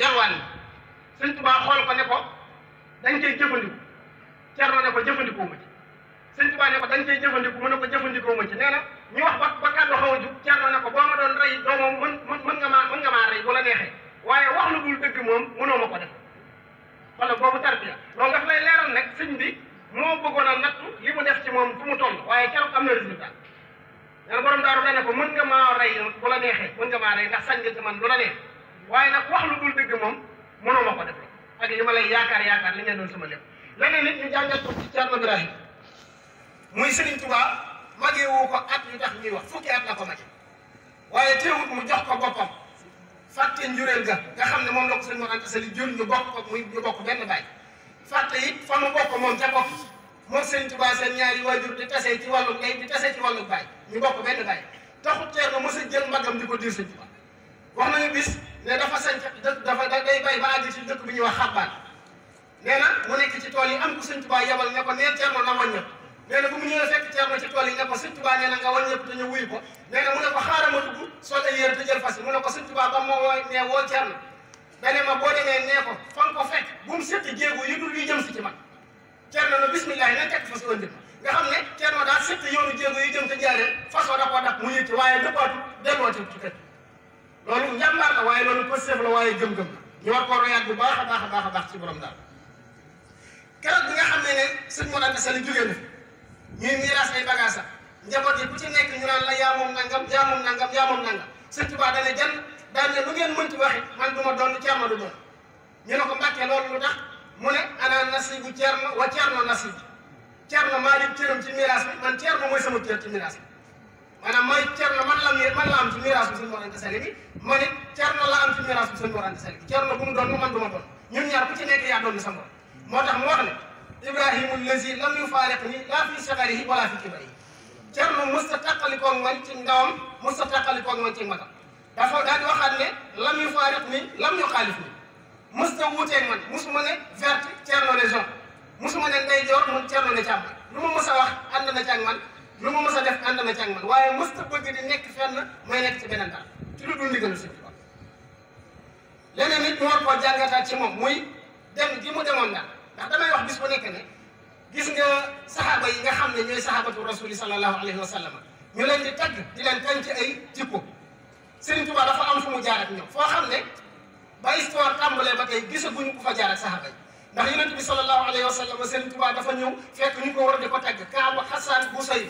yalwaan sëñ Tuubaa xool ko ne ko dañ koy jëfandiku Cerno ne ko jëfandikoo ma ci sëñ Tuubaa ne ko dañ koy jëfandiku mu ne ko jëfandikoo ma ci nee na ñu wax ba kàddu xaw a jub Cerno ne ko boo ma doon rey doomam mën nga maa rey bu la neexee waaye wax lu dul dëgg moom mënoo ma ko def wala boobu tarbiya loolu daf lay leeral nag sëñ bi moo bëggoon a nattu li mu def ci moom fu mu toll waaye keroog am na résultat nee na borom daaru dane ko mën nga maa rey bu la neexee mën nga maa rey ndax sañ nga ci man lu la neex waaye nag wax lu dul dëgg moom mënoo ma ko def ak li ma lay yaakaar li ngeen doon sama lépp leneen nit ñu jàngal ko ci Cerno Birahim muy Sëriñ Tuubaa magee woo ko at yu tax ñuy wax fukki at la ko mage waaye teewut mu jox ko boppam fàtte njureel ga nga xam ne moom la ko sëñ Mor Anta Sali jur ñu bokk ko muy ñu bokk benn baay fàtte it fa mu bokk moom ca bopp moom Sëriñ Tuubaa seen ñaari waajur di tasee ci wàllu ndey di tasee ci wàllu baay ñu bokk benn baay taxut Cerno mos a jël mbagam di ko diir Sëriñ Tuubaa wax nañu bis ne dafa sanc dëkk dafa day bay ba àgg ci dëkk bi ñuy wax xabbaan nee na mu nekk ci tool yi am ku Sëriñ Tuubaa yebal ne ko neel Cerno na wàññeeku nee na bu mu ñëwee fekk Cerno ci tool yi ne ko Sëriñ Tuubaa nee na nga wàññeeku te ñu wuyu ko nee na mu ne ko xaaral ma dugg sol ay yére te jël fas yi mu ne ko Sëriñ Tuubaa ba moo nee woo Cerno dane ma boo demee nee ko fa nga ko fekk bu mu setti jéego yu dul yu jëm si ci man Cerno na bismillahi nañ teg fas ëndi nga xam ne Cerno daa setti yoonu jéego yu jëm te jaaree fasoo da koo dab mu yëg ci waaye dëppaatu delloo ci kër loolu njàmbaar la waaye loolu pëstéef la waaye gëm-gëm la ñu war koo royaat bu baax a baax ci borom daal keroog bi nga xam ne sëñ Mor Anta Sali jógee na ñuy miiras ay bagage sax njaboot yi ku ci nekk ñu naan la yaa moom nangam yaa moom nangam yaa moom nangam Sëñ Tuubaa dane jan daan ne lu ngeen mënti waxi man du ma doon Cerno du doon ñu ne ko Mbàkke loolu lu tax mu ne ana nasibu Cerno wa Cerno nasibu Cerno maa di cëram ci miiras bi man Cerno mooy sama cër ci miiras bi maanaam mooy Cerno man la am ci miiras bi sëñ Mor Anta Sali bi ma ne Cerno la am ci miiras bi sëñ Mor Anta Sali bi Cerno bu mu doon man du ma doon ñun ñaar ku ci nekk yaa doon sa morom moo tax mu wax ne Ibrahimu lazi lam yufaariqni laa fi sagarihi wala fi kibarihi Cerno mës ta tàqalikoog man ci ndawam mës ta tàqalikoog man ci magam dafa daal di waxaat ne lam yufaariqni lam yuxaalifni mës ta wuuteeg man musuma ne vert Cerno ne jaune musuma ne ndeyjoor mu Cerno ne càmmoñ lu ma mës a wax ànd na ci ak man lu ma mës a def ànd na ci ak man waaye mës ta bëgg di nekk fenn may nekk ci beneen daal ci lu dul ndigalu Sëñ Tuubaa leneen nit ñu war koo jàngataat ci moom muy dem gi mu demoon daal ndax damay wax bis bu nekk ne gis nga saxaaba yi nga xam ne ñooy saxaabatu rasuli sallallahu alayhi wa sallam ñu leen di tagg di leen tànn ci ay jikko Sëriñ Tuubaa dafa am fu mu jaar ak ñoom foo xam ne ba histoire tàmbalee ba tey gisaguñu ku fa jaar ak saxaaba yi ndax yonent bi sallallahu alayhi wa sallam Sëriñ Tuubaa dafa ñëw fekk ñu ko war di ko tagg Kaab Xasaan Busayr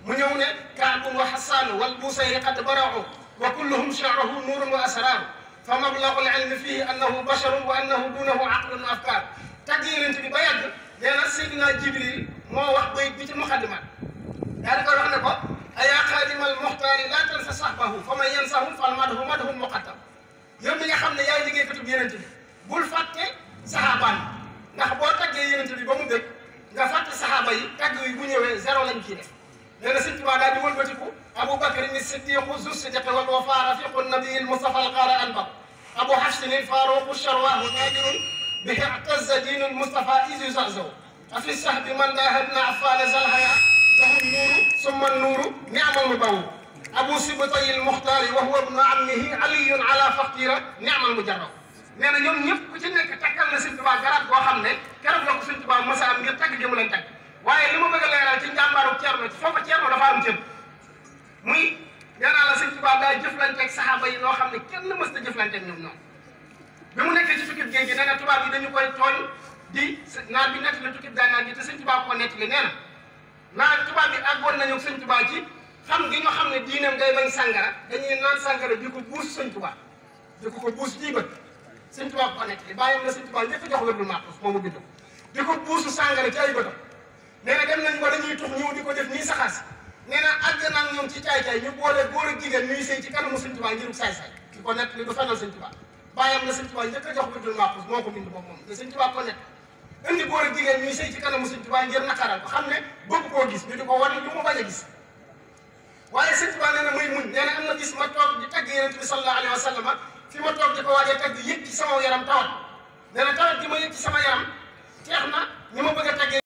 mu ñëw ne Kaabun wa Xasaan wal Busayri qad bara'u wa kulluhum sha'ruhu nuurun wa asraaru fa mablagul ilmi fihi annahu basharun wa annahu dunahu aqlun wa afkaar tagg yonent bi ba yàgg nee na Seydina Jibril moo wax bayit bi ci muqaddimaat daa di koy wax ne ko ayaa xaadimal muxtaari laa tansa sahbahu fa man yansahum fal madhu madhun muqaddam yow mi nga xam ne yaay liggéeykatu bi yonent bi bul fàtte saxaabaan ndax boo taggee yonent bi ba mu dëkk nga fàtte saxaaba yi tagg yi bu ñëwee zéro lañ ciy def nee na Sëñ Tuubaa daal di wëlbatiku Abu Bakr ni siddiqu zu siddiqi wal wafaa rafiqu nabiyyil Mustafa al qaara anbab Abu Hafsin al faaruqu sharwaahu taadirun به اعتز دين المصطفى إذ يزعزع أفي السحب من داهدنا عفان زلهيا له النور ثم النور نعم المبوع أبو سبطي المختار وهو ابن عمه علي على فقيرة نعم المجرب nee na ñoom ñëpp ku ci nekk takkal na Sëñ Tuubaa garab boo xam ne keroog la ko Sëñ Tuubaa mos a am ngir tagg jëmu leen tagg waaye li ma bëgg a leeral ci njàmbaaru Cerno foofa Cerno dafa am cër muy nee naa la Sëñ Tuubaa daa jëflanteeg saxaaba yi loo xam ne kenn mës ta jëflanteeg ñoom noonu bi mu nekkee ci tukkib géej gi nee na tubaab yi dañu koy tooñ di naar bi nett la tukkib gànnaar gi te Sëñ Tuubaa ko nettali nee na naar tubaab yi àggoon nañu Sëñ Tuubaa ci xam gi ñoo xam ne diinam day bañ sàngara dañuy naan sàngara di ko buus Sëñ Tuubaa di ko buus ci bët Sëñ Tuubaa ko nettali bàyyam la Sëñ Tuubaa njëkk a jox wérdul maaxuus moomu bind ko di ko buusu sàngara ci ay bëtam nee na dem nañ ba dañuy tux ñëw di ko def nii saxaas nee na àgg naa ñoom ci caay-caay ñu boole góor ak jigéen ñuy sëy ci kanamu Sëñ Tuubaa ngirub saay-saay di ko nettali du fenal Sëñ Tuubaa bàyyam la Sëñ Tuubaa njëkk a jox wérdul maaxuus moo ko bind boobu moom te Sëñ Tuubaa ko nekk indi góor ak jigéen ñuy sëy ci kanamu Sëñ Tuubaa ngir nakaral ko xam ne bëgg koo gis ñu di ko wan lu mu bañ a gis waaye Sëñ Tuubaa nee na muy muñ nee na am na gis ma toog di tagg Yonent bi sallallahu alayhi wa sallam fi ma toog di ko waajee tagg yëg ci sama yaram tawat nee na tawat gi ma yëg ci sama yaram teex na ñu ma bëgg a taggee